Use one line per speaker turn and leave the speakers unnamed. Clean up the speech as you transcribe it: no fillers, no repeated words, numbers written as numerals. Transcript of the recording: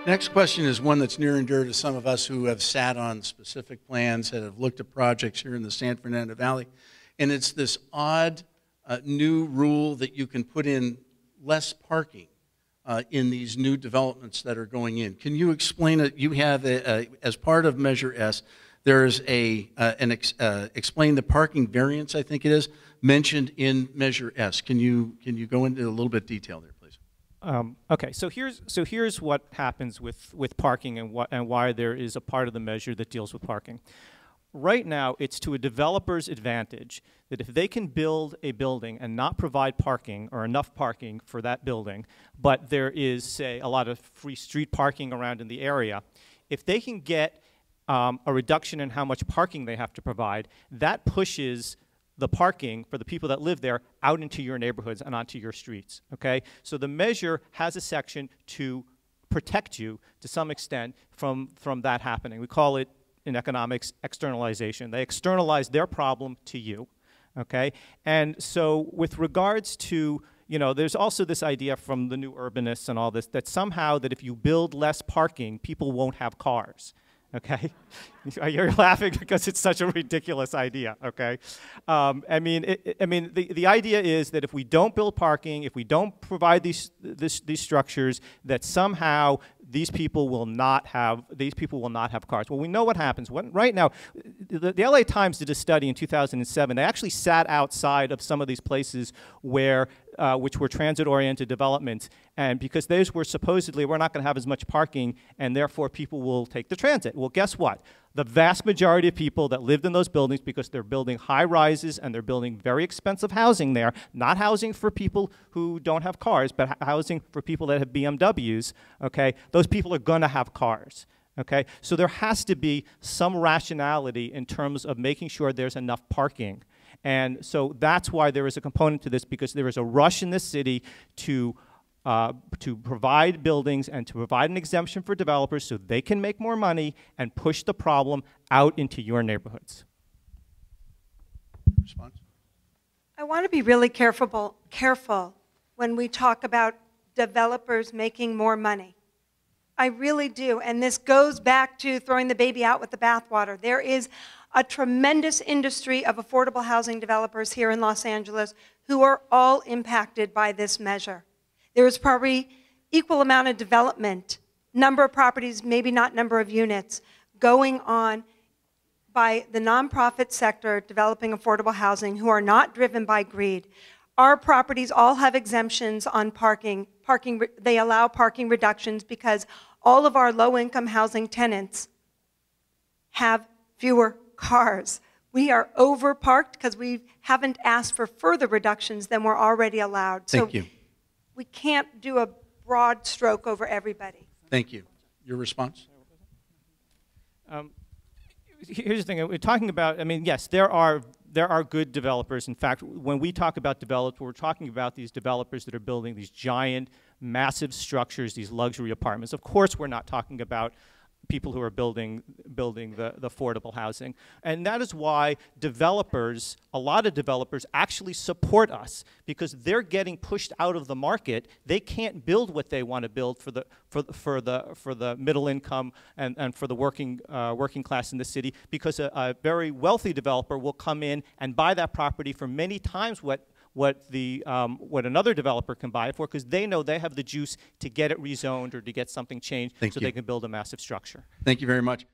Next question is one that's near and dear to some of us who have sat on specific plans that have looked at projects here in the San Fernando Valley. And it's this odd new rule that you can put in less parking in these new developments that are going in. Can you explain it? You have, as part of Measure S, there's explain the parking variance, I think it is, mentioned in Measure S. Can you go into a little bit detail there, please?
Okay, so here's what happens with parking and why there is a part of the measure that deals with parking. Right now, it's to a developer's advantage that if they can build a building and not provide parking or enough parking for that building, but there is, say, a lot of free street parking around in the area, if they can get a reduction in how much parking they have to provide, that pushes the parking for the people that live there out into your neighborhoods and onto your streets, okay? So the measure has a section to protect you to some extent from that happening. We call it, in economics, externalization. They externalize their problem to you, okay? And so with regards to, there's also this idea from the new urbanists and all this that somehow that if you build less parking, people won't have cars. Okay, you're laughing because it's such a ridiculous idea. Okay, the idea is that if we don't build parking, if we don't provide these structures, that somehow these people will not have cars. Well, we know what happens. Right now, the LA Times did a study in 2007. They actually sat outside of some of these places where which were transit-oriented developments, and because those were supposedly, we're not going to have as much parking, and therefore people will take the transit. Well, guess what? The vast majority of people that lived in those buildings, because they're building high-rises and they're building very expensive housing there, not housing for people who don't have cars, but housing for people that have BMWs, okay? Those people are going to have cars. Okay, so there has to be some rationality in terms of making sure there's enough parking. And so that's why there is a component to this, because there is a rush in this city to provide buildings and to provide an exemption for developers so they can make more money and push the problem out into your neighborhoods.
Response?
I want to be really careful when we talk about developers making more money. I really do, and this goes back to throwing the baby out with the bathwater. There is a tremendous industry of affordable housing developers here in Los Angeles who are all impacted by this measure. There is probably equal amount of development, number of properties, maybe not number of units, going on by the nonprofit sector developing affordable housing who are not driven by greed. Our properties all have exemptions on parking. They allow parking reductions because all of our low-income housing tenants have fewer cars. We are over-parked because we haven't asked for further reductions than we're already allowed.
Thank you.
We can't do a broad stroke over everybody.
Thank you. Your response?
Here's the thing. We're talking about, yes, there are good developers. In fact, when we talk about developers, we're talking about these developers that are building these giant, massive structures, these luxury apartments. Of course, we're not talking about people who are building the affordable housing. And that is why developers, a lot of developers actually support us, because they're getting pushed out of the market. They can't build what they want to build for the middle income and for the working class in the city, because a very wealthy developer will come in and buy that property for many times what another developer can buy it for, because they know they have the juice to get it rezoned or to get something changed so they can build a massive structure.
Thank you very much.